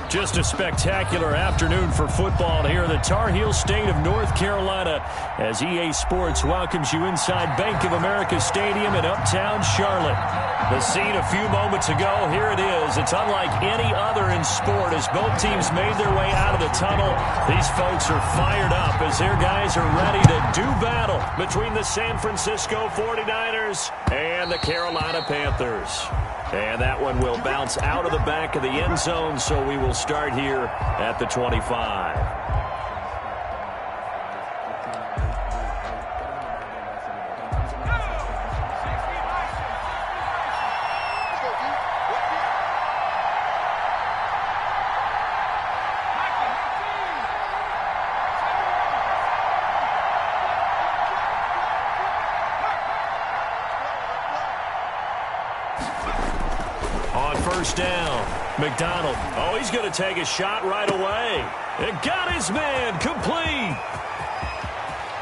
Just a spectacular afternoon for football here in the Tar Heel state of North Carolina as EA Sports welcomes you inside Bank of America Stadium in uptown Charlotte. The scene a few moments ago, here it is. It's unlike any other in sport as both teams made their way out of the tunnel. These folks are fired up as their guys are ready to do battle between the San Francisco 49ers and the Carolina Panthers. And that one will bounce out of the back of the end zone, so we will start here at the 25. First down. McDonald. Oh, he's going to take a shot right away. And got his man complete.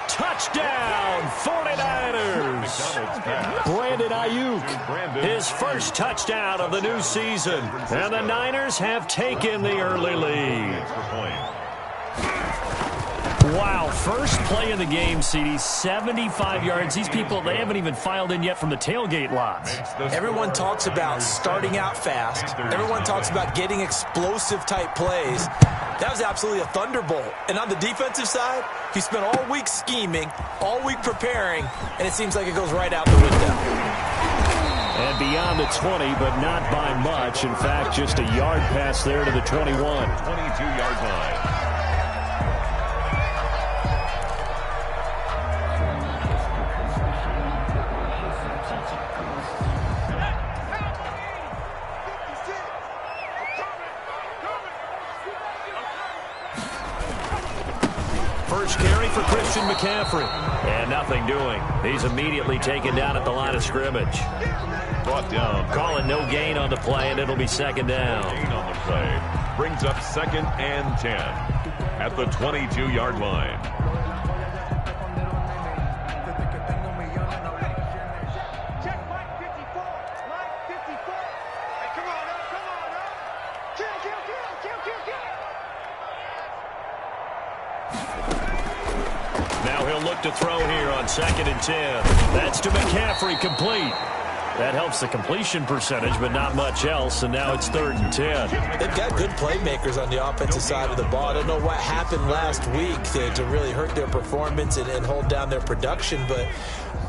Touchdown, 49ers. Brandon Ayuk, his first touchdown of the new season. And the Niners have taken the early lead. Wow, first play in the game, CD, 75 yards. These people, they haven't even filed in yet from the tailgate lots. Everyone talks about starting out fast. Everyone talks about getting explosive-type plays. That was absolutely a thunderbolt. And on the defensive side, he spent all week scheming, all week preparing, and it seems like it goes right out the window. And beyond the 20, but not by much. In fact, just a yard pass there to the 21. 22-yard line. First carry for Christian McCaffrey. And nothing doing. He's immediately taken down at the line of scrimmage. Brought down. Call it no gain on the play, and it'll be second down. Gain on the play. Brings up 2nd and 10 at the 22-yard line. To throw here on 2nd and 10. That's to McCaffrey, complete. That helps the completion percentage, but not much else, and now it's 3rd and 10. They've got good playmakers on the offensive side of the ball. I don't know what happened last week to really hurt their performance and hold down their production, but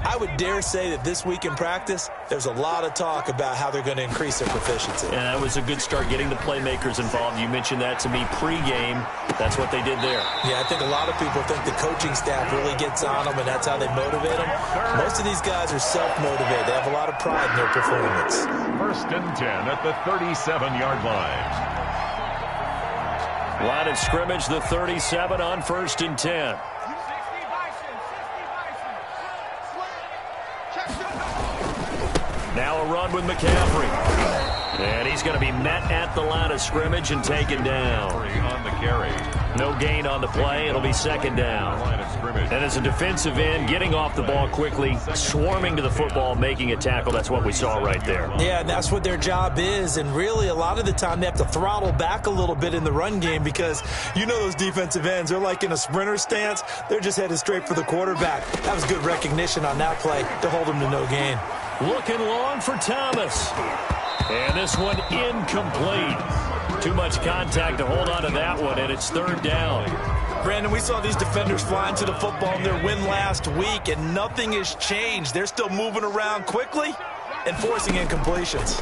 I would dare say that this week in practice, there's a lot of talk about how they're going to increase their proficiency. And that was a good start, getting the playmakers involved. You mentioned that to me pregame. That's what they did there. Yeah, I think a lot of people think the coaching staff really gets on them, and that's how they motivate them. Most of these guys are self-motivated. They have a lot of pride in their performance. 1st and 10 at the 37-yard line. Line of scrimmage, the 37 on 1st and 10. Now a run with McCaffrey. And he's going to be met at the line of scrimmage and taken down. On the carry. No gain on the play. It'll be second down. And as a defensive end, getting off the ball quickly, swarming to the football, making a tackle. That's what we saw right there. Yeah, and that's what their job is. And really, a lot of the time, they have to throttle back a little bit in the run game because you know those defensive ends, they're like in a sprinter stance. They're just headed straight for the quarterback. That was good recognition on that play to hold him to no gain. Looking long for Thomas. And this one incomplete. Too much contact to hold on to that one, and it's 3rd down. Brandon, we saw these defenders flying to the football in their win last week, and nothing has changed. They're still moving around quickly and forcing incompletions.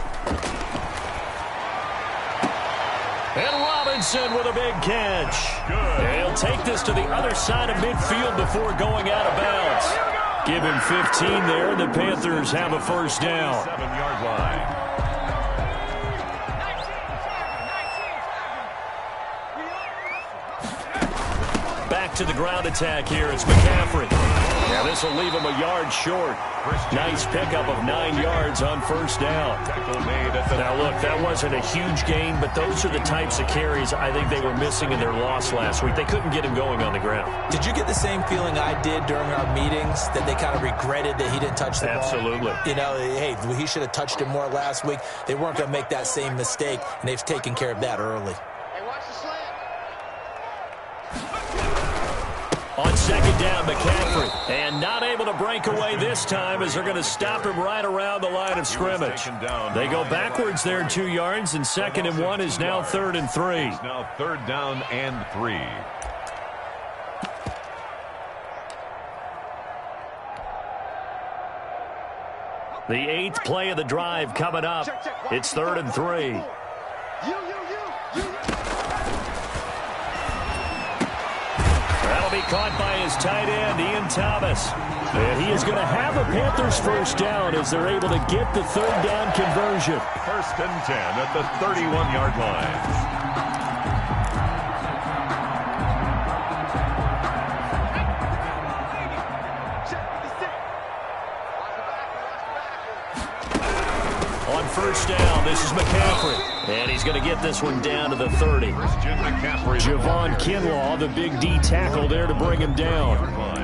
And Robinson with a big catch. And he'll take this to the other side of midfield before going out of bounds. Give him 15 there, and the Panthers have a first down. 7-yard line. Back to the ground attack here. It's McCaffrey. Now this will leave him a yard short. Nice pickup of 9 yards on first down. Now look, that wasn't a huge gain, but those are the types of carries I think they were missing in their loss last week. They couldn't get him going on the ground. Did you get the same feeling I did during our meetings, that they kind of regretted that he didn't touch the ball? Absolutely. You know, hey, he should have touched it more last week. They weren't going to make that same mistake, and they've taken care of that early. On second down, McCaffrey. And not able to break away this time as they're going to stop him right around the line of scrimmage. They go backwards there 2 yards, and 2nd and 1 is now 3rd and 3. It's now 3rd down and 3. The 8th play of the drive coming up. It's 3rd and 3. That'll be caught by his tight end, Ian Thomas. And he is going to have a Panthers first down as they're able to get the 3rd down conversion. 1st and 10 at the 31-yard line. On first down, this is McCaffrey. And he's going to get this one down to the 30. Javon Kinlaw, the big D tackle there to bring him down.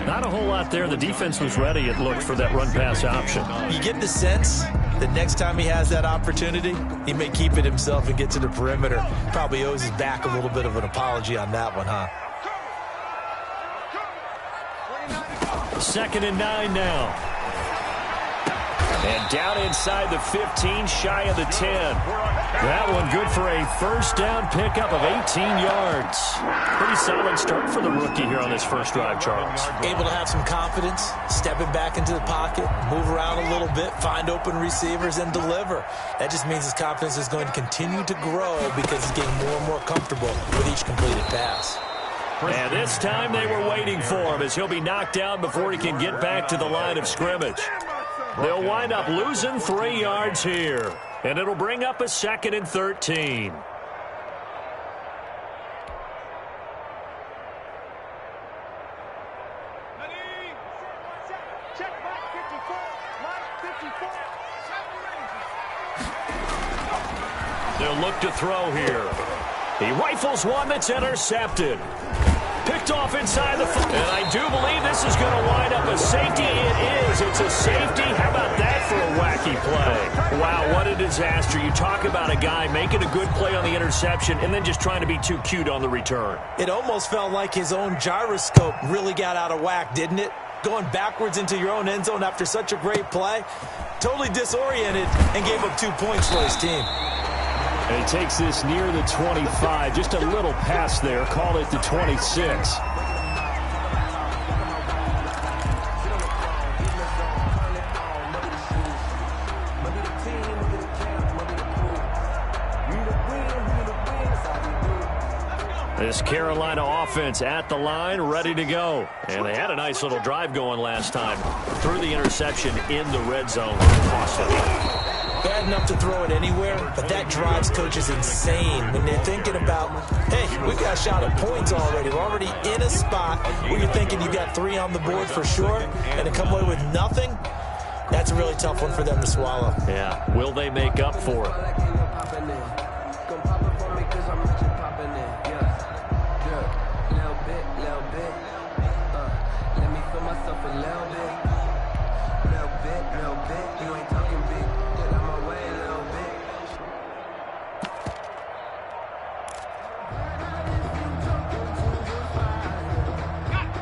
Not a whole lot there. The defense was ready, it looked, for that run-pass option. You get the sense that next time he has that opportunity, he may keep it himself and get to the perimeter. Probably owes his back a little bit of an apology on that one, huh? 2nd and 9 now. And down inside the 15, shy of the 10. That one good for a first down pickup of 18 yards. Pretty solid start for the rookie here on this first drive, Charles. Able to have some confidence, stepping back into the pocket, move around a little bit, find open receivers, and deliver. That just means his confidence is going to continue to grow because he's getting more and more comfortable with each completed pass. And this time they were waiting for him as he'll be knocked down before he can get back to the line of scrimmage. They'll wind up losing 3 yards here, and it'll bring up a 2nd and 13. They'll look to throw here. He rifles one that's intercepted. Picked off inside the foot. And I do believe this is going to wind up a safety. It is. It's a safety. How about that for a wacky play? Wow, what a disaster. You talk about a guy making a good play on the interception and then just trying to be too cute on the return. It almost felt like his own gyroscope really got out of whack, didn't it? Going backwards into your own end zone after such a great play. Totally disoriented and gave up 2 points for his team. And he takes this near the 25. Just a little pass there. Call it the 26. This Carolina offense at the line, ready to go. And they had a nice little drive going last time. Threw the interception in the red zone. Cost them. Bad enough to throw it anywhere, but that drives coaches insane when they're thinking about, hey, we've got a shot at points already. We're already in a spot where you're thinking you've got 3 on the board for sure, and to come away with nothing, that's a really tough one for them to swallow. Yeah, will they make up for it?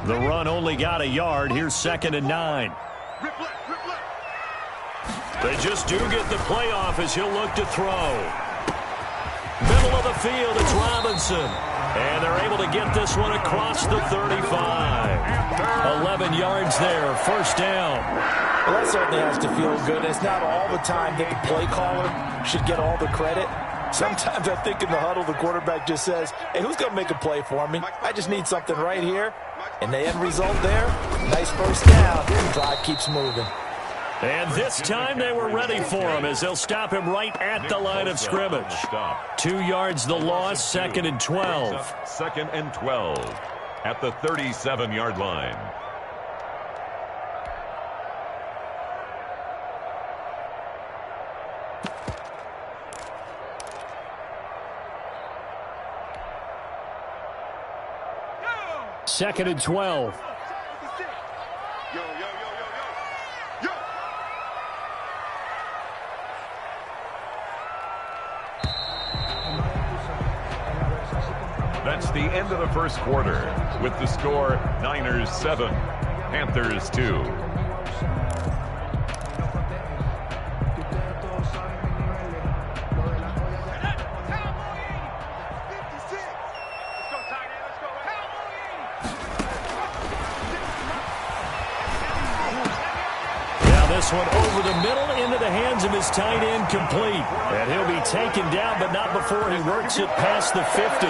The run only got a yard. Here's 2nd and 9. They just do get the playoff as he'll look to throw. Middle of the field, it's Robinson. And they're able to get this one across the 35. 11 yards there, first down. Well, that certainly has to feel good. It's not all the time that the play caller should get all the credit. Sometimes I think in the huddle, the quarterback just says, hey, who's going to make a play for me? I just need something right here. And the end result there, nice first down. The drive keeps moving. And this time they were ready for him as they'll stop him right at the line of scrimmage. 2 yards the loss, 2nd and 12. 2nd and 12 at the 37-yard line. Second and 12. That's the end of the first quarter with the score Niners 7, Panthers 2. This one over the middle into the hands of his tight end, complete. And he'll be taken down, but not before he works it past the 50.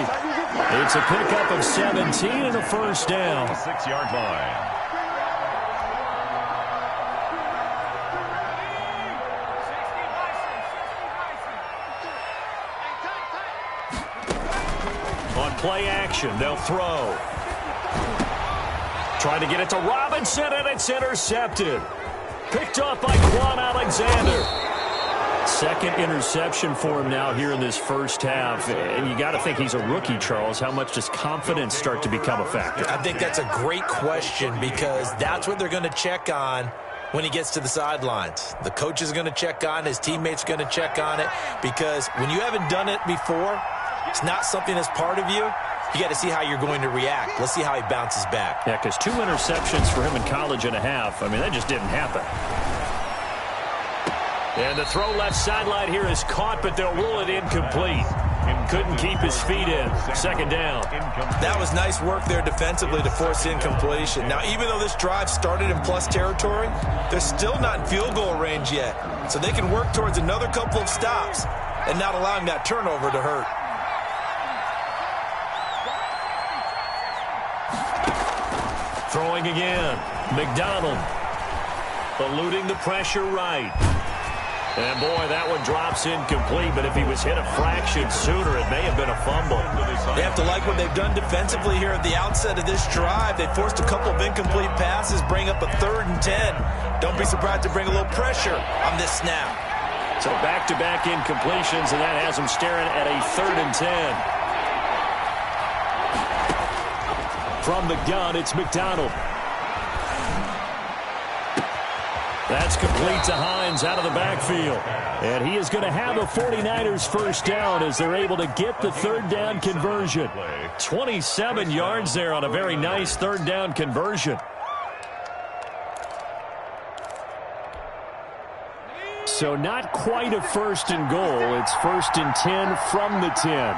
It's a pickup of 17 and a first down. 6-yard line. On play action, they'll throw. Trying to get it to Robinson, and it's intercepted. Picked off by Quan Alexander. Second interception for him now here in this first half. And you got to think he's a rookie, Charles. How much does confidence start to become a factor? I think that's a great question because that's what they're going to check on when he gets to the sidelines. The coach is going to check on, his teammates are going to check on it, because when you haven't done it before, it's not something that's part of you. You got to see how you're going to react. Let's see how he bounces back. Yeah, because 2 interceptions for him in college and a half. I mean, that just didn't happen. And the throw left sideline here is caught, but they'll rule it incomplete. Couldn't keep his feet in. Second down. That was nice work there defensively to force incompletion. Now, even though this drive started in plus territory, they're still not in field goal range yet. So they can work towards another couple of stops and not allowing that turnover to hurt. Throwing again. McDonald eluding the pressure right. And, boy, that one drops incomplete, but if he was hit a fraction sooner, it may have been a fumble. They have to like what they've done defensively here at the outset of this drive. They forced a couple of incomplete passes, bring up a 3rd and 10. Don't be surprised to bring a little pressure on this snap. So back-to-back incompletions, and that has them staring at a 3rd and 10. From the gun, it's McDonald. That's complete to Hines out of the backfield. And he is going to have a 49ers first down as they're able to get the 3rd down conversion. 27 yards there on a very nice 3rd down conversion. So not quite a 1st and goal. It's 1st and 10 from the 10.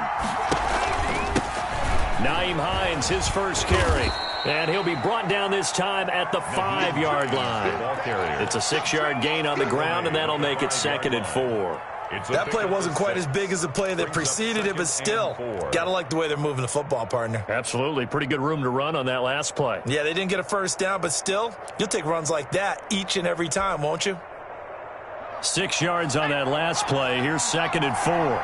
Nyheim Hines, his first carry. And he'll be brought down this time at the 5-yard line. It's a 6-yard gain on the ground, and that'll make it 2nd and 4. That play wasn't quite as big as the play that preceded it, but still, got to like the way they're moving the football, partner. Absolutely. Pretty good room to run on that last play. Yeah, they didn't get a first down, but still, you'll take runs like that each and every time, won't you? 6 yards on that last play. Here's 2nd and 4.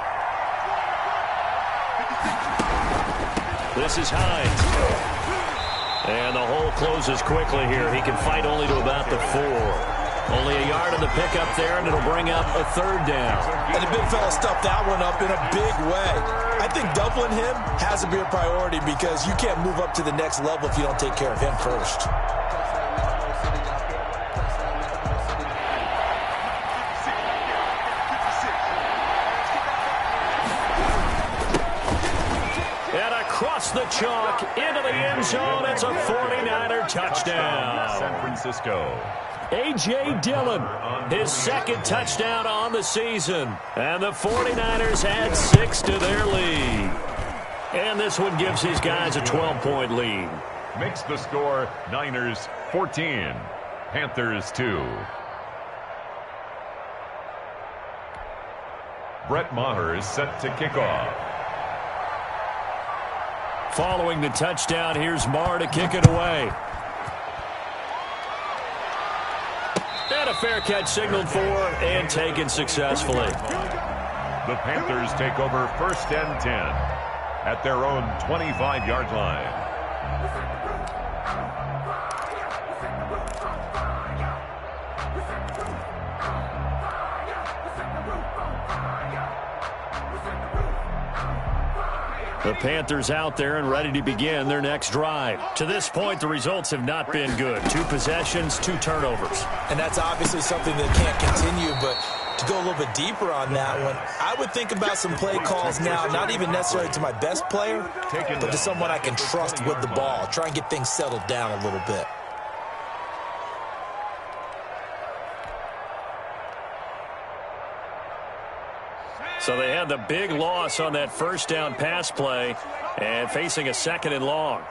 This is Hines. And the hole closes quickly here. He can fight only to about the 4. Only a yard on the pickup there, and it'll bring up a 3rd down. And the big fella stuffed that one up in a big way. I think doubling him has to be a priority because you can't move up to the next level if you don't take care of him first. Across the chalk, into the end zone. It's a 49er touchdown. San Francisco. A.J. Dillon, his 2nd touchdown on the season. And the 49ers add 6 to their lead. And this one gives his guys a 12-point lead. Makes the score Niners 14, Panthers 2. Brett Maher is set to kick off. Following the touchdown, here's Maher to kick it away. And a fair catch signaled for and taken successfully. The Panthers take over 1st and 10 at their own 25-yard line. The Panthers out there and ready to begin their next drive. To this point, the results have not been good. 2 possessions, 2 turnovers. And that's obviously something that can't continue, but To go a little bit deeper on that one, I would think about some play calls now, not even necessarily to my best player, but to someone I can trust with the ball. Try and get things settled down a little bit. So they had the big loss on that first down pass play and facing a 2nd and long.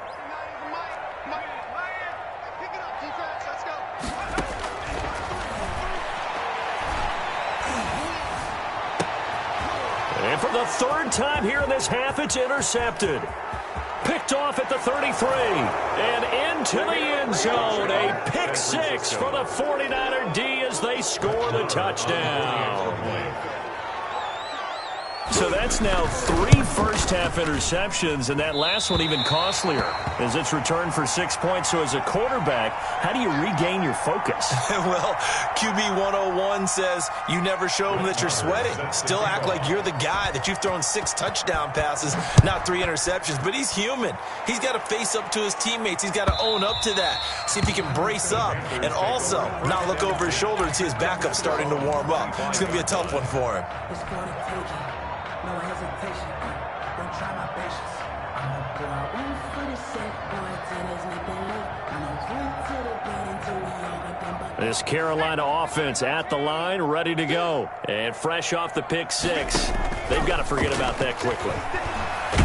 And for the 3rd time here in this half, it's intercepted. Picked off at the 33 and into the end zone. A pick 6 for the 49er D as they score the touchdown. So that's now 3 first-half interceptions, and that last one even costlier as it's returned for 6 points. So as a quarterback, how do you regain your focus? Well, QB 101 says you never show them that you're sweating. Still act like you're the guy, that you've thrown 6 touchdown passes, not 3 interceptions. But he's human. He's got to face up to his teammates. He's got to own up to that, see if he can brace up, and also not look over his shoulder and see his backup starting to warm up. It's going to be a tough one for him. It's going to take you. No hesitation. Don't try my patience. I'ma pour out one for the set, boy, till there's nothing left. I'ma run to the bed until we all got them buckets. This Carolina offense at the line, ready to go. And fresh off the pick 6. They've got to forget about that quickly.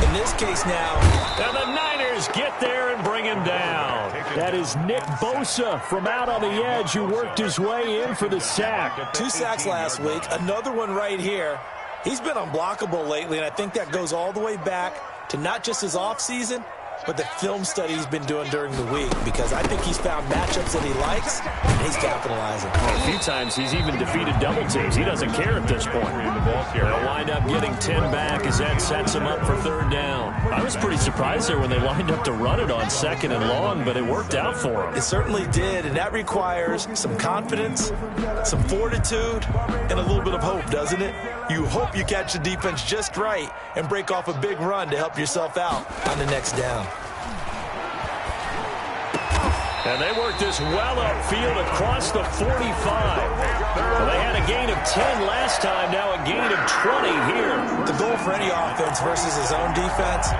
In this case now. And the Niners get there and bring him down. That is Nick Bosa from out on the edge who worked his way in for the sack. 2 sacks last week, another one right here. He's been unblockable lately, and I think that goes all the way back to not just his offseason, but the film study he's been doing during the week, because I think he's found matchups that he likes, and he's capitalizing. A few times he's even defeated double teams. He doesn't care at this point. They'll wind up getting 10 back as that sets him up for 3rd down. I was pretty surprised there when they lined up to run it on 2nd and long, but it worked out for him. It certainly did, and that requires some confidence, some fortitude, and a little bit of hope, doesn't it? You hope you catch the defense just right and break off a big run to help yourself out on the next down. And they worked this well upfield across the 45. Well, they had a gain of 10 last time, now a gain of 20 here. The goal for any offense versus his own defense,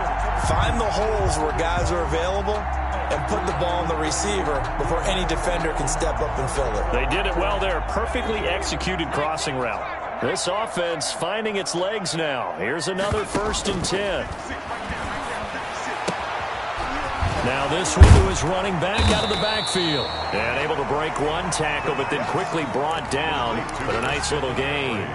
find the holes where guys are available and put the ball on the receiver before any defender can step up and fill it. They did it well there. Perfectly executed crossing route. This offense finding its legs now. Here's another 1st and 10. Now this one to his running back out of the backfield. And able to break one tackle, but then quickly brought down. But a nice little gain.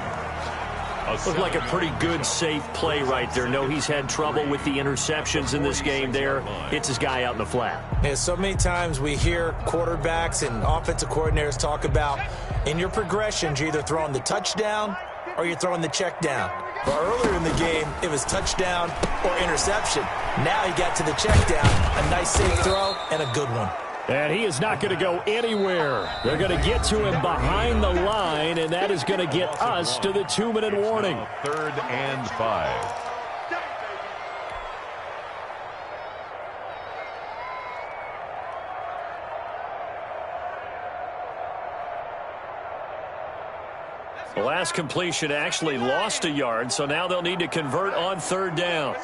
Looked like a pretty good, safe play right there. No, he's had trouble with the interceptions in this game there. Hits his guy out in the flat. Yeah, so many times we hear quarterbacks and offensive coordinators talk about, in your progressions, you're either throwing the touchdown or you're throwing the check down. But earlier in the game, it was touchdown or interception. Now he got to the check down. A nice safe throw and a good one. And he is not going to go anywhere. They're going to get to him behind the line, and that is going to get us to the 2-minute warning. 3rd and 5. The last completion actually lost a yard, so now they'll need to convert on 3rd down.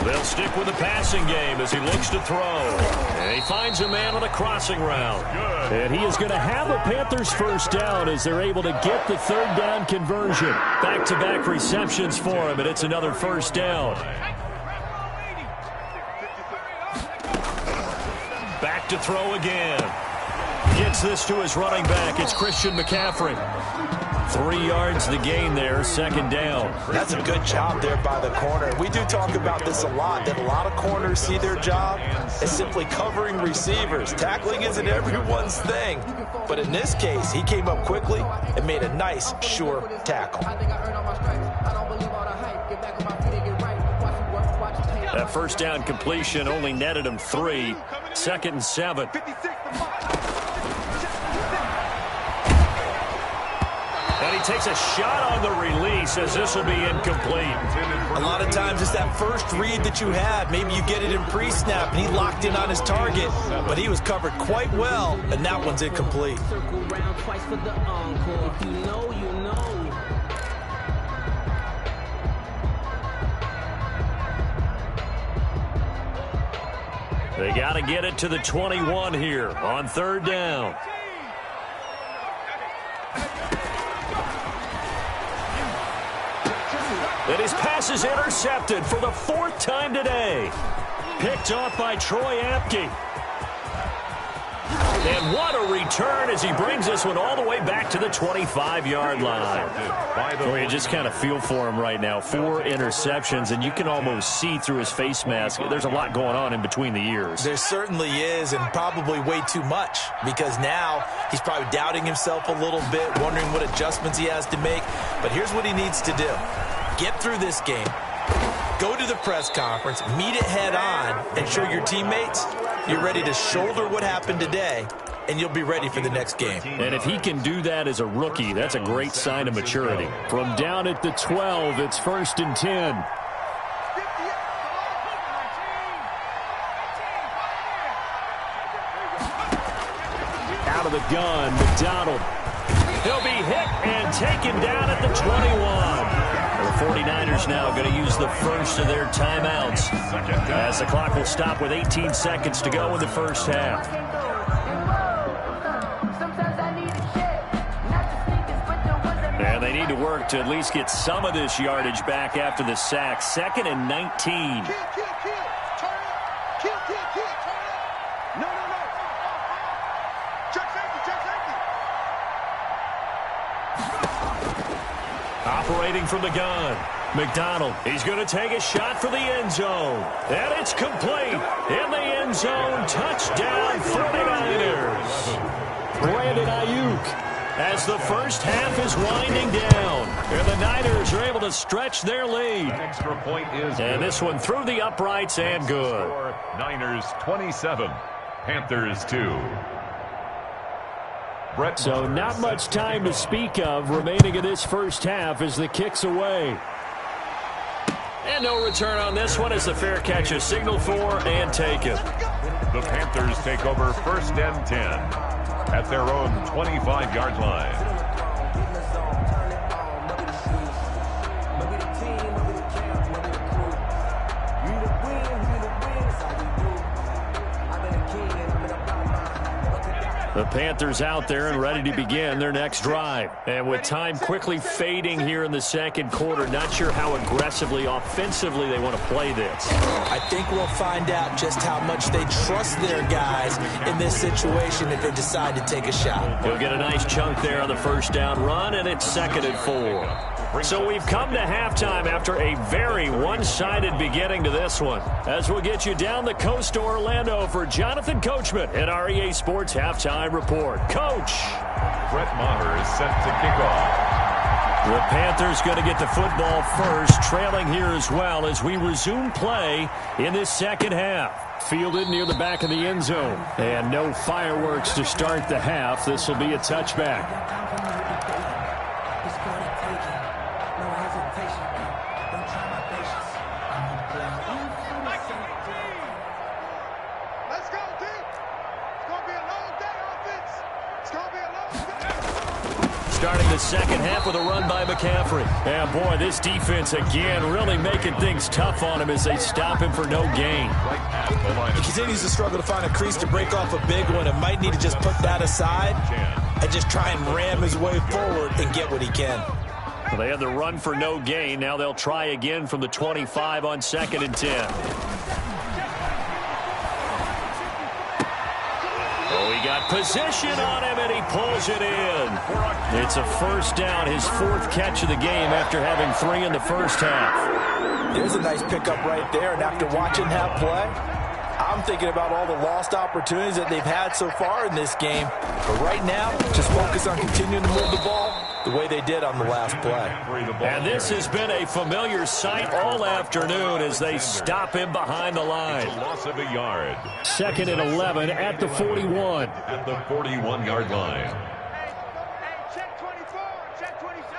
They'll stick with the passing game as he looks to throw. And he finds a man on a crossing route. And he is going to have a Panthers 1st down as they're able to get the 3rd down conversion. Back-to-back receptions for him, and it's another 1st down. Back to throw again. Gets this to his running back. It's Christian McCaffrey. 3 yards the gain there, 2nd down. That's a good job there by the corner. We do talk about this a lot, that a lot of corners see their job as simply covering receivers. Tackling isn't everyone's thing. But in this case, he came up quickly and made a nice, sure tackle. That 1st down completion only netted him 3. 2nd and 7. And he takes a shot on the release as this will be incomplete. A lot of times it's that first read that you have. Maybe you get it in pre-snap, and he locked in on his target, but he was covered quite well, and that one's incomplete. They got to get it to the 21 here on third down. And his pass is intercepted for the fourth time today. Picked off by Troy Apke. And what a return as he brings this one all the way back to the 25-yard line. Boy, you just kind of feel for him right now. 4 interceptions, and you can almost see through his face mask. There's a lot going on in between the ears. There certainly is, and probably way too much, because now he's probably doubting himself a little bit, wondering what adjustments he has to make. But here's what he needs to do. Get through this game. Go to the press conference, meet it head on, and show your teammates you're ready to shoulder what happened today, and you'll be ready for the next game. And if he can do that as a rookie, that's a great sign of maturity. From down at the 12, it's 1st and 10. Out of the gun, McDonald. He'll be hit and taken down at the 21. The 49ers now going to use the first of their timeouts as the clock will stop with 18 seconds to go in the first half. And they need to work to at least get some of this yardage back after the sack. 2nd and 19. Operating from the gun, McDonald. He's going to take a shot for the end zone. And it's complete. In the end zone, touchdown 49ers. Brandon Ayuk as the first half is winding down. And the Niners are able to stretch their lead. Extra point is and this one through the uprights and good. Niners 27, Panthers 2. So not much time to speak of remaining in this first half as the kick's away. And no return on this one as the fair catch is signaled for and taken. The Panthers take over 1st and 10 at their own 25-yard line. The Panthers out there and ready to begin their next drive. And with time quickly fading here in the second quarter, not sure how aggressively, offensively they want to play this. I think we'll find out just how much they trust their guys in this situation if they decide to take a shot. He'll get a nice chunk there on the first down run, and it's 2nd and 4. So we've come to halftime after a very one-sided beginning to this one. As we'll get you down the coast to Orlando for Jonathan Coachman at our EA Sports Halftime Report. Coach. Brett Maher is set to kick off. The Panthers going to get the football first, trailing here as well as we resume play in this second half. Fielded near the back of the end zone. And no fireworks to start the half. This will be a touchback. Starting the second half with a run by McCaffrey. And boy, this defense again really making things tough on him as they stop him for no gain. He continues to struggle to find a crease to break off a big one and might need to just put that aside and just try and ram his way forward and get what he can. Well, they had the run for no gain. Now they'll try again from the 25 on 2nd and 10. Oh, he got position on him, and he pulls it in. It's a first down, his 4th catch of the game after having 3 in the first half. There's a nice pickup right there, and after watching that play, I'm thinking about all the lost opportunities that they've had so far in this game. But right now, just focus on continuing to move the ball the way they did on the last play. And this has been a familiar sight all afternoon as they stop him behind the line. Loss of a yard. 2nd and 11 at the 41. At the 41-yard line. Check 24, check 27.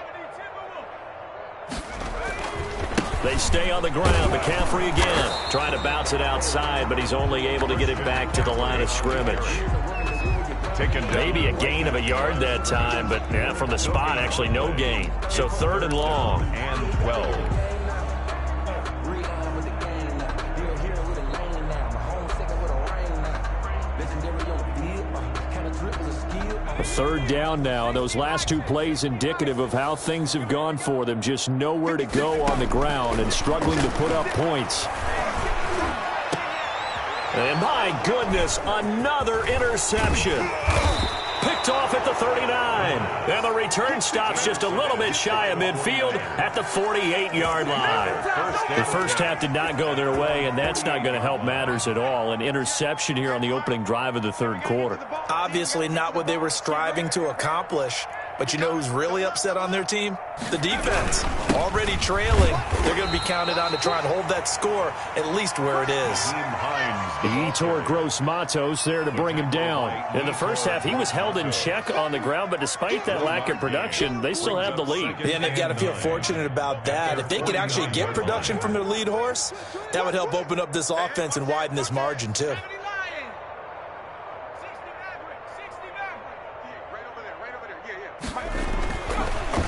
stay on the ground. McCaffrey again. Trying to bounce it outside, but he's only able to get it back to the line of scrimmage. Maybe a gain of a yard that time, but yeah, from the spot, actually no gain. So 3rd and long. And 12. A 3rd down now, and those last 2 plays indicative of how things have gone for them. Just nowhere to go on the ground and struggling to put up points. And my goodness, another interception. Picked off at the 39. And the return stops just a little bit shy of midfield at the 48-yard line. The first half did not go their way, and that's not going to help matters at all. An interception here on the opening drive of the 3rd quarter. Obviously not what they were striving to accomplish. But you know who's really upset on their team? The defense. Already trailing. They're going to be counted on to try and hold that score at least where it is. Yetur Gross-Matos there to bring him down. In the first half, he was held in check on the ground, but despite that lack of production, they still have the lead. Yeah, and they've got to feel fortunate about that. If they could actually get production from their lead horse, that would help open up this offense and widen this margin too.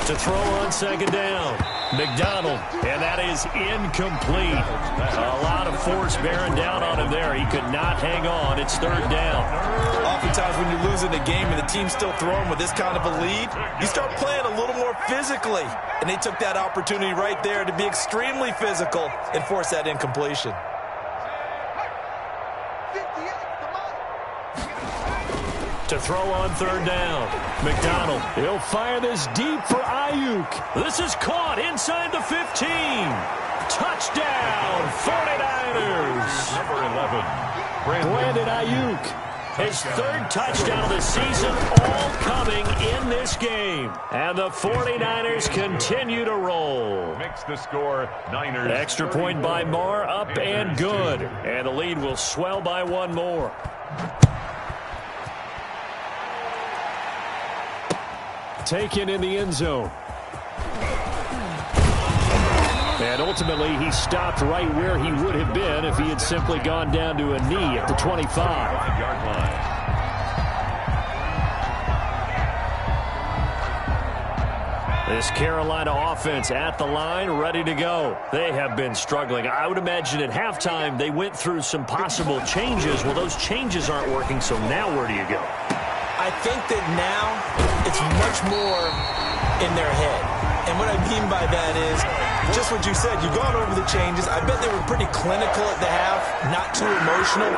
To throw on 2nd down. McDonald, and that is incomplete. A lot of force bearing down on him there. He could not hang on. It's 3rd down. Oftentimes when you're losing a game and the team's still throwing with this kind of a lead, you start playing a little more physically. And they took that opportunity right there to be extremely physical and force that incompletion. To throw on 3rd down. McDonald, he'll fire this deep for Ayuk. This is caught inside the 15. Touchdown, 49ers. Number 11, Brandon Ayuk. His 3rd touchdown of the season, all coming in this game. And the 49ers continue to roll. Makes the score Niners. Extra point by Marr, up and good. And the lead will swell by 1 more. Taken in the end zone. And ultimately, he stopped right where he would have been if he had simply gone down to a knee at the 25-yard line. This Carolina offense at the line, ready to go. They have been struggling. I would imagine at halftime they went through some possible changes. Well, those changes aren't working, so now where do you go? I think that now it's much more in their head. And what I mean by that is just what you said. You've gone over the changes. I bet they were pretty clinical at the half, not too emotional.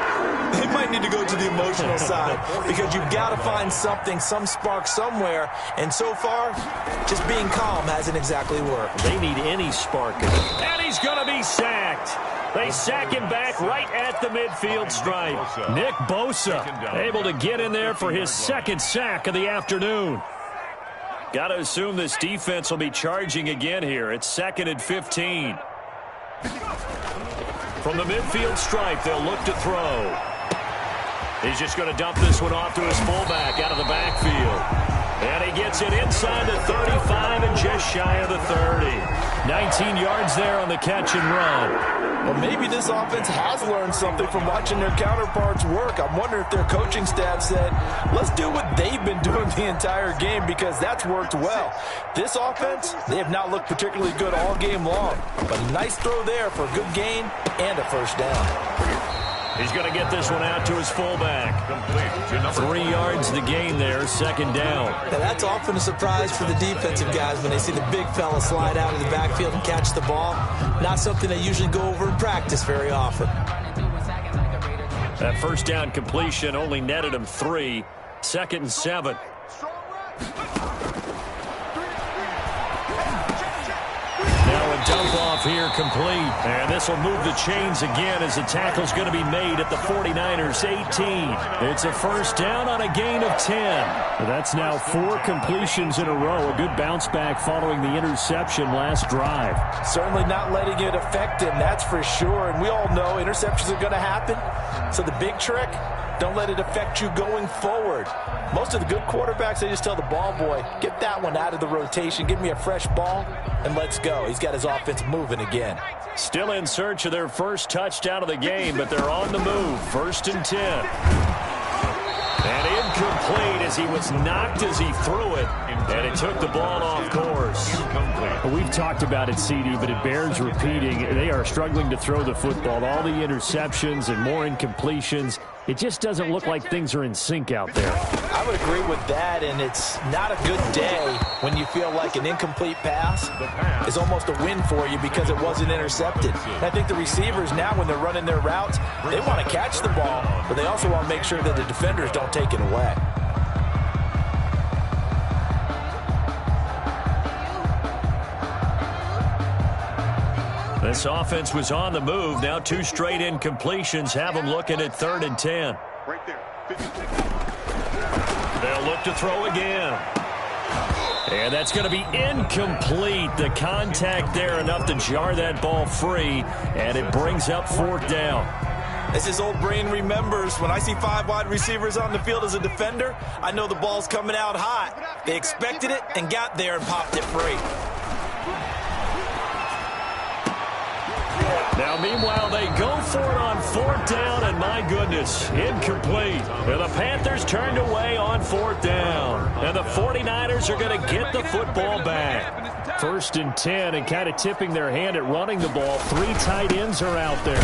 They might need to go to the emotional side because you've got to find something, some spark somewhere. And so far, just being calm hasn't exactly worked. They need any spark. And he's going to be sacked. They sack him back right at the midfield stripe. Nick Bosa able to get in there for his 2nd sack of the afternoon. Got to assume this defense will be charging again here. It's 2nd and 15. From the midfield stripe, they'll look to throw. He's just going to dump this one off to his fullback out of the backfield. And he gets it inside the 35 and just shy of the 30. 19 yards there on the catch and run. Well, maybe this offense has learned something from watching their counterparts work. I'm wondering if their coaching staff said, let's do what they've been doing the entire game because that's worked well. This offense, they have not looked particularly good all game long. But a nice throw there for a good gain and a 1st down. He's going to get this one out to his fullback. 3 yards the gain there, 2nd down. Now that's often a surprise for the defensive guys when they see the big fella slide out of the backfield and catch the ball. Not something they usually go over in practice very often. That 1st down completion only netted him 3. 2nd and 7. Dump off here complete. And this will move the chains again as the tackle's going to be made at the 49ers 18. It's a 1st down on a gain of 10. That's now 4 completions in a row. A good bounce back following the interception last drive. Certainly not letting it affect him, that's for sure. And we all know interceptions are going to happen. So the big trick, Don't let it affect you going forward. Most of the good quarterbacks, they just tell the ball boy, get that one out of the rotation, give me a fresh ball, and let's go. He's got his offense moving again. Still in search of their first touchdown of the game, but they're on the move. 1st and 10. And incomplete as he was knocked as he threw it, and it took the ball off course. We've talked about it, CD, but it bears repeating. They are struggling to throw the football. All the interceptions and more incompletions. It just doesn't look like things are in sync out there. I would agree with that, and it's not a good day when you feel like an incomplete pass is almost a win for you because it wasn't intercepted. And I think the receivers now, when they're running their routes, they want to catch the ball, but they also want to make sure that the defenders don't take it away. This offense was on the move. Now 2 straight incompletions have them looking at 3rd and 10. Right there. They'll look to throw again. And that's going to be incomplete. The contact there enough to jar that ball free, and it brings up 4th down. As his old brain remembers, when I see 5 wide receivers on the field as a defender, I know the ball's coming out hot. They expected it and got there and popped it free. Now, meanwhile, they go for it on 4th down, and my goodness, incomplete. And the Panthers turned away on 4th down. And the 49ers are going to get the football back. 1st and 10, and kind of tipping their hand at running the ball. 3 tight ends are out there.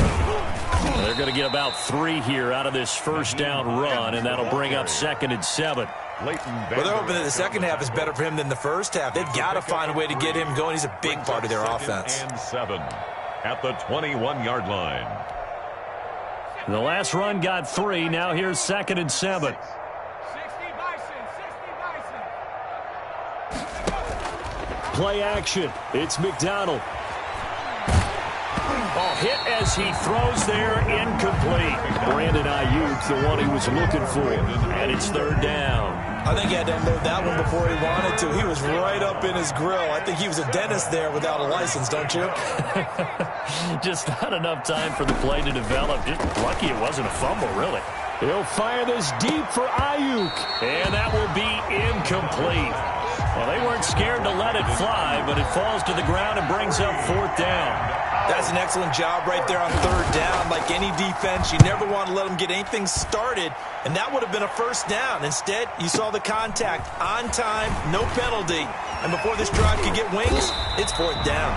They're going to get about 3 here out of this 1st down run, and that'll bring up 2nd and 7. Well, they're hoping that the second half is better for him than the first half. They've got to find a way to get him going. He's a big part of their offense. And 7 at the 21-yard line. The last run got 3. Now here's 2nd and 7. Play action. It's McDonald. Oh, hit as he throws there, incomplete. Brandon Ayuk, the one he was looking for. And it's 3rd down. I think he had to unload that one before he wanted to. He was right up in his grill. I think he was a dentist there without a license, don't you? Just not enough time for the play to develop. Just lucky it wasn't a fumble, really. He'll fire this deep for Ayuk. And that will be incomplete. Well, they weren't scared to let it fly, but it falls to the ground and brings up 4th down. That's an excellent job right there on 3rd down. Like any defense, you never want to let them get anything started, and that would have been a 1st down. Instead, you saw the contact on time, no penalty, and before this drive could get wings, it's 4th down.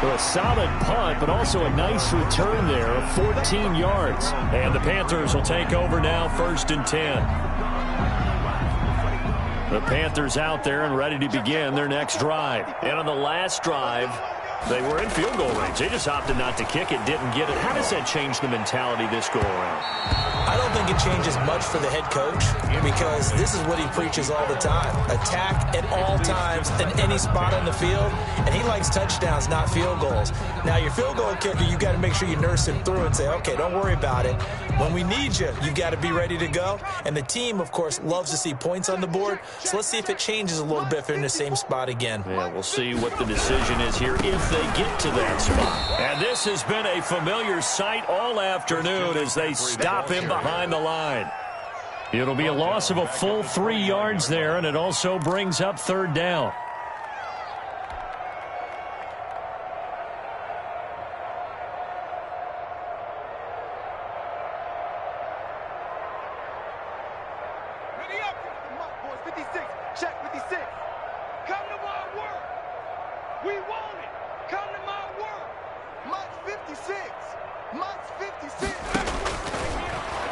Well, a solid punt, but also a nice return there of 14 yards. And the Panthers will take over now, 1st and 10. The Panthers out there and ready to begin their next drive. And on the last drive, they were in field goal range. They just opted not to kick it, didn't get it. How does that change the mentality this go-around? I don't think it changes much for the head coach because this is what he preaches all the time. Attack at all times in any spot on the field, and he likes touchdowns, not field goals. Now, your field goal kicker, you got to make sure you nurse him through and say, okay, don't worry about it. When we need you, you got to be ready to go. And the team, of course, loves to see points on the board. So let's see if it changes a little bit if they're in the same spot again. Yeah, we'll see what the decision is here if they get to that spot. And this has been a familiar sight all afternoon as they stop him behind the line. It'll be a loss of a full 3 yards there, and it also brings up 3rd down.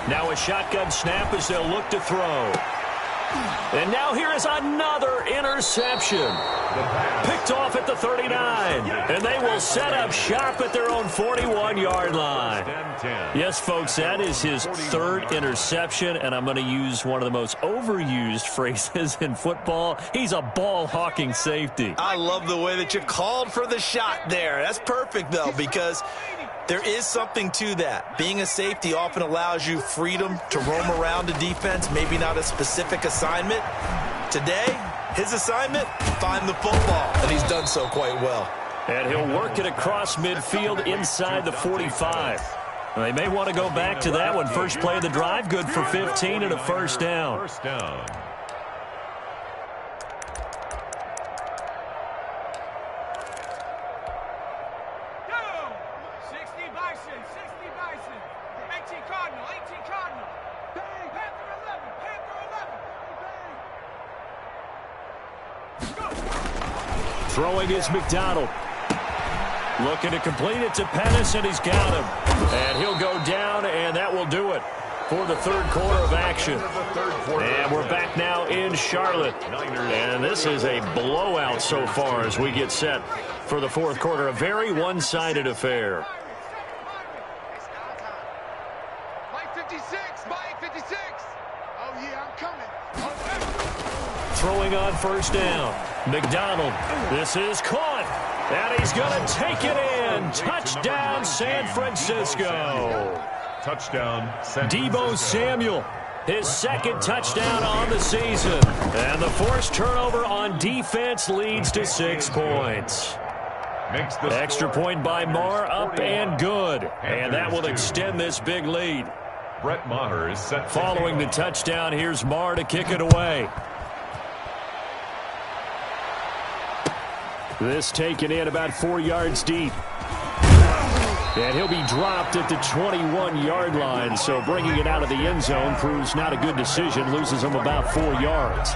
Now a shotgun snap as they'll look to throw. And now here is another interception. Picked off at the 39. And they will set up shop at their own 41-yard line. Yes, folks, that is his 3rd interception, and I'm going to use one of the most overused phrases in football. He's a ball-hawking safety. I love the way that you called for the shot there. That's perfect, though, because there is something to that. Being a safety often allows you freedom to roam around a defense, maybe not a specific assignment. Today, his assignment, find the football, and he's done so quite well. And he'll work it across midfield inside the 45. They may want to go back to that one. First play of the drive, good for 15 and a first down. First down. Throwing is McDonald. Looking to complete it to Pettis, and he's got him. And he'll go down, and that will do it for the third quarter of action. And we're back now in Charlotte. And this is a blowout so far as we get set for the fourth quarter. A very one-sided affair. Throwing on first down. McDonald. This is caught. And he's going to take it in. Touchdown, San Francisco. Touchdown, San Deebo Samuel. His second touchdown on the season. And the forced turnover on defense leads to 6 points. Extra point by Maher, up and good. And that will extend this big lead. Brett Maher is set. Following the touchdown, here's Maher to kick it away. This taken in about 4 yards deep. And he'll be dropped at the 21-yard line, so bringing it out of the end zone proves not a good decision. Loses him about 4 yards.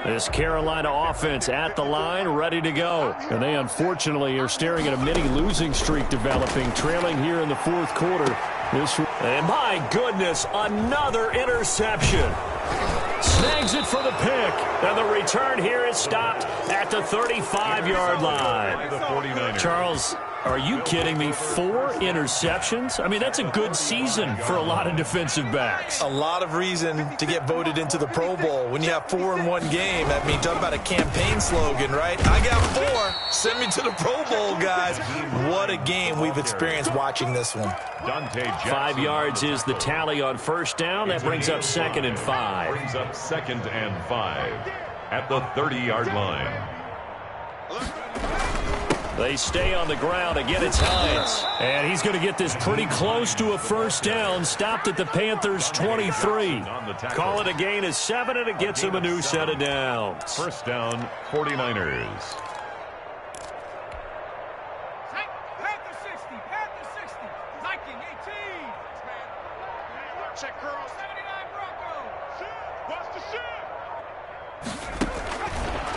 This Carolina offense at the line, ready to go. And they unfortunately are staring at a mini losing streak developing, trailing here in the fourth quarter. And my goodness, another interception. Snags it for the pick. And the return here is stopped at the 35-yard line. Charles, are you kidding me? 4 interceptions? I mean, that's a good season for a lot of defensive backs. A lot of reason to get voted into the Pro Bowl. When you have 4 in one game, I mean, talk about a campaign slogan, right? I got 4. Send me to the Pro Bowl, guys. What a game we've experienced watching this one. 5 yards is the tally on first down. That brings up 2nd and 5. Brings up 2nd and 5 at the 30-yard line. They stay on the ground. Again, it's Hines. And he's going to get this pretty close to a first down. Stopped at the Panthers' 23. Call it a gain of 7, and it gets him a new set of downs. First down, 49ers.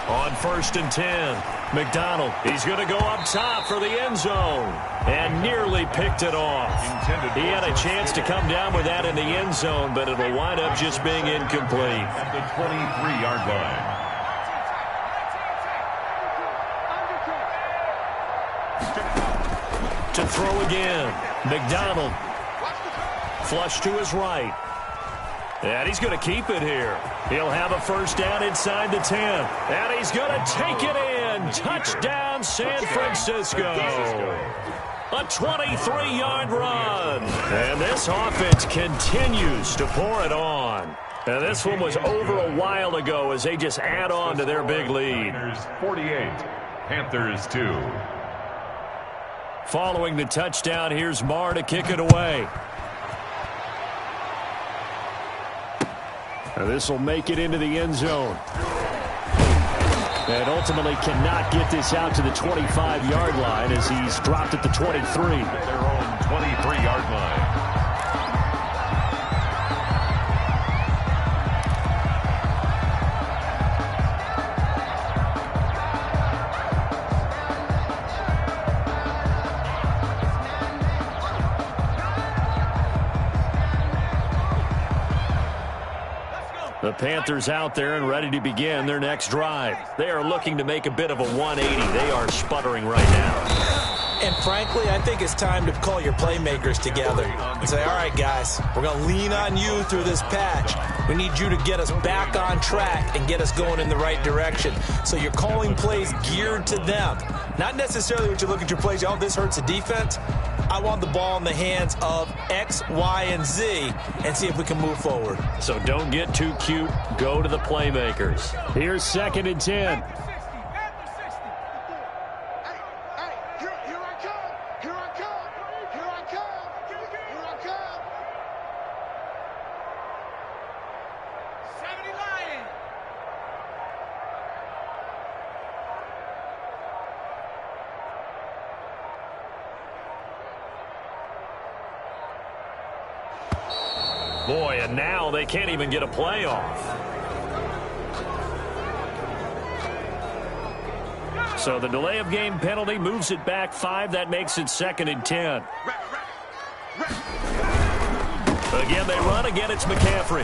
On 1st and 10, McDonald. He's going to go up top for the end zone. And nearly picked it off. He had a chance to come down with that in the end zone, but it'll wind up just being incomplete. At the 23-yard line. To throw again. McDonald. Flush to his right. And he's going to keep it here. He'll have a first down inside the 10. And he's going to take it in. Touchdown, San Francisco. A 23-yard run. And this offense continues to pour it on. And this one was over a while ago as they just add on to their big lead. 48, Panthers 2. Following the touchdown, here's Maher to kick it away. This will make it into the end zone. And ultimately cannot get this out to the 25-yard line as he's dropped at the 23. At their own 23-yard line. The Panthers out there and ready to begin their next drive. They are looking to make a bit of a 180. They are sputtering right now. And frankly, I think it's time to call your playmakers together and say, all right, guys, we're going to lean on you through this patch. We need you to get us back on track and get us going in the right direction. So you're calling plays geared to them. Not necessarily what you look at your plays, oh, this hurts the defense. I want the ball in the hands of X, Y, and Z and see if we can move forward. So don't get too cute. Go to the playmakers. Here's 2nd and 10. Boy, and now they can't even get a play off. So the delay of game penalty moves it back 5. That makes it 2nd and 10. Again, they run. Again, it's McCaffrey.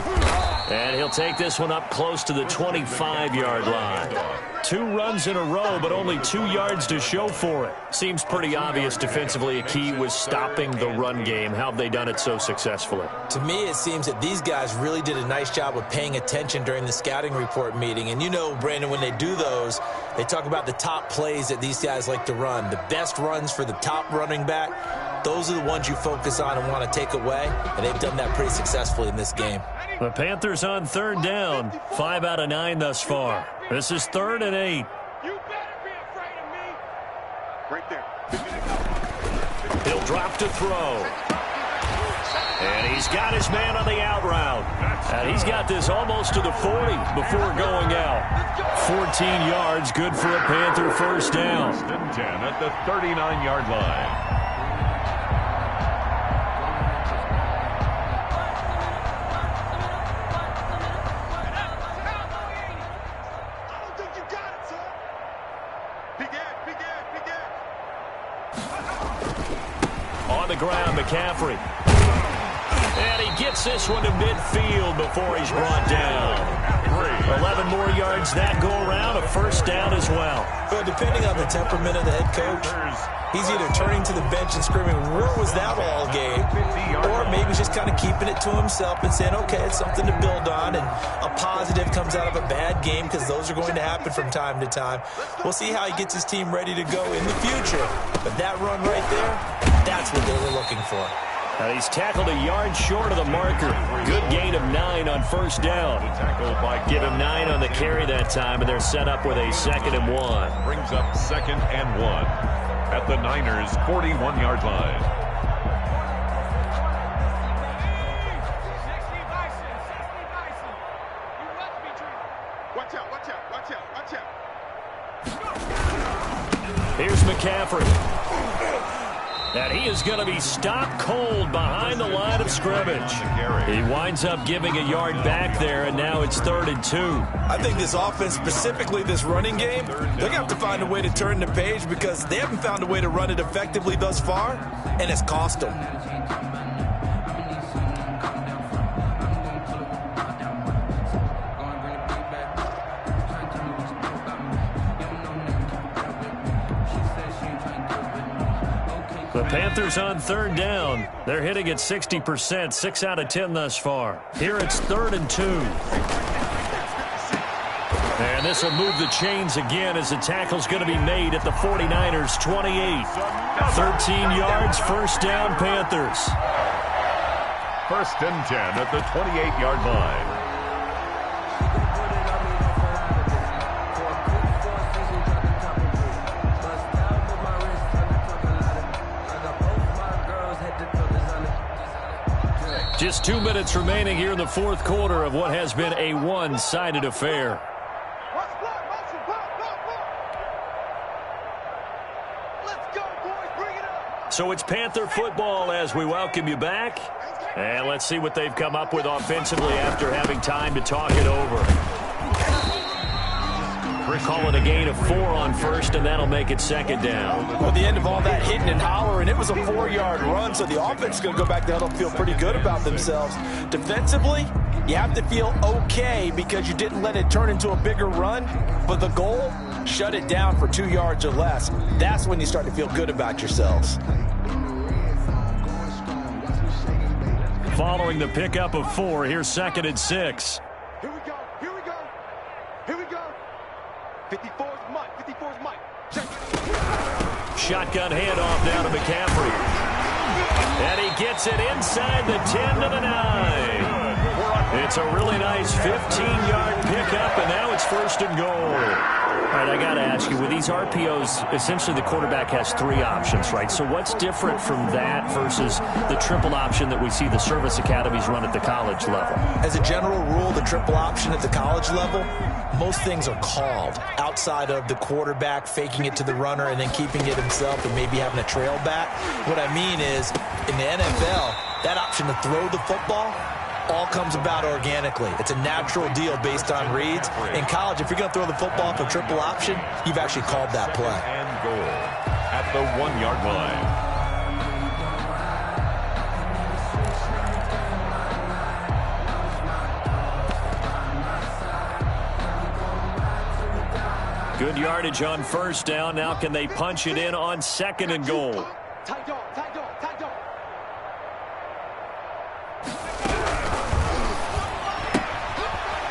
And he'll take this one up close to the 25-yard line. 2 runs in a row, but only 2 yards to show for it. Seems pretty obvious defensively a key was stopping the run game. How have they done it so successfully? To me, it seems that these guys really did a nice job of paying attention during the scouting report meeting. And you know, Brandon, when they do those, they talk about the top plays that these guys like to run. The best runs for the top running back, those are the ones you focus on and want to take away. And they've done that pretty successfully in this game. The Panthers on 3rd down. 5 out of 9 thus far. This is 3rd and 8. You better be afraid of me. Right there. He'll drop to throw. And he's got his man on the out route. And he's got this almost to the 40 before going out. 14 yards, good for a Panther first down. 1st and 10 at the 39-yard line. On the ground, McCaffrey. And he gets this one to midfield before he's brought down. 11 more yards that go around, a first down as well. Well, depending on the temperament of the head coach, he's either turning to the bench and screaming, where was that all game? Or maybe he's just kind of keeping it to himself and saying, okay, it's something to build on, and a positive comes out of a bad game because those are going to happen from time to time. We'll see how he gets his team ready to go in the future. But that run right there, that's what they were looking for. And he's tackled a yard short of the marker. Good gain of 9 on first down. Give him 9 on the carry that time, and they're set up with a 2nd and 1. Brings up 2nd and 1 at the Niners' 41-yard line. Watch out, watch out, watch out, watch out. Here's McCaffrey. And he is going to be stopped cold behind the line of scrimmage. He winds up giving a yard back there, and now it's 3rd and 2. I think this offense, specifically this running game, they're going to have to find a way to turn the page because they haven't found a way to run it effectively thus far, and it's cost them. The Panthers on 3rd down. They're hitting at 60%, 6 out of 10 thus far. Here it's 3rd and 2. And this will move the chains again as the tackle's going to be made at the 49ers' 28. 13 yards, first down, Panthers. 1st and 10 at the 28-yard line. Just 2 minutes remaining here in the 4th quarter of what has been a one-sided affair. Let's go, boys. Bring it up. So it's Panther football as we welcome you back. And let's see what they've come up with offensively after having time to talk it over. Call it a gain of 4 on first, and that'll make it 2nd down. Well, at the end of all that hitting and hollering, it was a 4-yard run, so the offense is going to go back to huddle and feel pretty good about themselves. Defensively, you have to feel okay because you didn't let it turn into a bigger run, but the goal, shut it down for 2 yards or less. That's when you start to feel good about yourselves. following the pickup of 4. Here's 2nd and 6. Here we go. Here we go. Here we go. 54's Mike. 54's Mike. Check. Shotgun handoff down to McCaffrey. And he gets it inside the 10 to the 9. It's a really nice 15-yard pickup, and now it's 1st and goal. All right, I got to ask you, with these RPOs, essentially the quarterback has 3 options, right? So what's different from that versus the triple option that we see the service academies run at the college level? As a general rule, the triple option at the college level, most things are called outside of the quarterback faking it to the runner and then keeping it himself and maybe having a trail back. What I mean is, in the NFL, that option to throw the football all comes about organically. It's a natural deal based on reads. In college, if you're going to throw the football for triple option, you've actually called that play. And goal at the 1-yard line. Good yardage on 1st down. Now can they punch it in on 2nd and goal? Tight dog, tight dog, tight dog.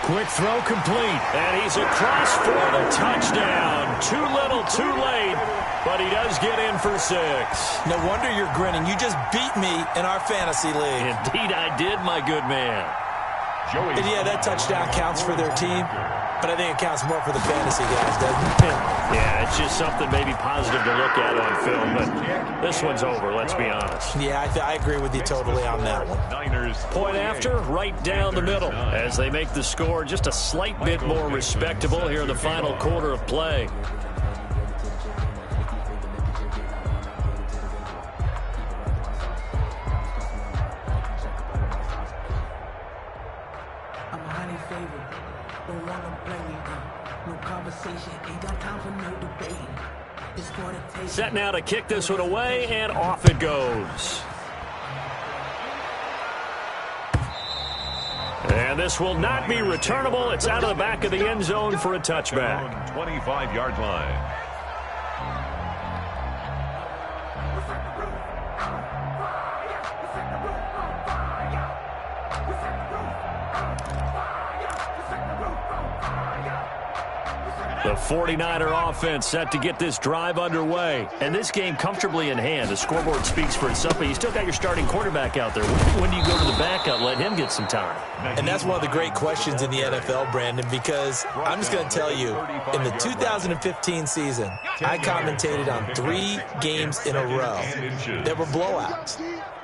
Quick throw complete, and he's across for the touchdown. Too little, too late, but he does get in for 6. No wonder you're grinning. You just beat me in our fantasy league. Indeed I did, my good man. And yeah, that touchdown counts for their team, but I think it counts more for the fantasy guys, doesn't it? Yeah, it's just something maybe positive to look at on film, but this one's over, let's be honest. Yeah, I agree with you totally on that one. Niners Point after, right down the middle, as they make the score just a slight bit more respectable here in the final quarter of play. I'm highly favored. Don't wanna play me. No conversation. Ain't got time for no debate. It's for the taste. Set now to kick this one away, and off it goes. And this will not be returnable. It's out of the back of the end zone for a touchback. 25-yard line. The 49er offense set to get this drive underway. And this game comfortably in hand. The scoreboard speaks for itself, but you still got your starting quarterback out there. When do you go to the backup, let him get some time? And that's one of the great questions in the NFL, Brandon, because I'm just going to tell you, in the 2015 season, I commentated on 3 games in a row. There were blowouts.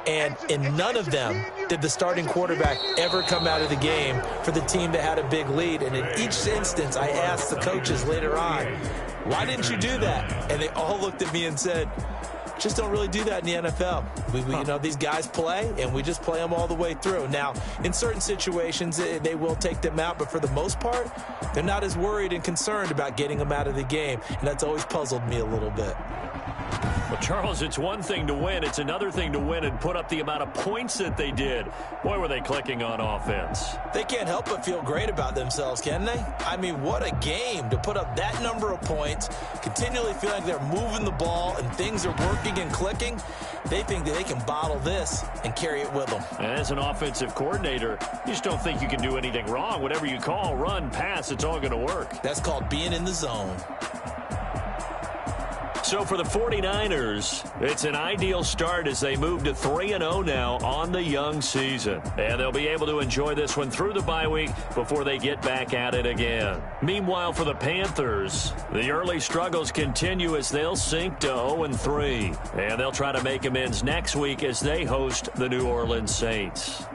And in none of them did the starting quarterback ever come out of the game for the team that had a big lead. And in each instance, I asked the coaches later on, why didn't you do that? And they all looked at me and said, just don't really do that in the NFL. You know, these guys play, and we just play them all the way through. Now, in certain situations, they will take them out, but for the most part, they're not as worried and concerned about getting them out of the game, and that's always puzzled me a little bit. Well, Charles, it's one thing to win. It's another thing to win and put up the amount of points that they did. Boy, were they clicking on offense. They can't help but feel great about themselves, can they? I mean, what a game to put up that number of points, continually feel like they're moving the ball and things are working and clicking. They think that they can bottle this and carry it with them. And as an offensive coordinator, you just don't think you can do anything wrong. Whatever you call, run, pass, it's all going to work. That's called being in the zone. So for the 49ers, it's an ideal start as they move to 3-0 now on the young season. And they'll be able to enjoy this one through the bye week before they get back at it again. Meanwhile, for the Panthers, the early struggles continue as they'll sink to 0-3. And they'll try to make amends next week as they host the New Orleans Saints.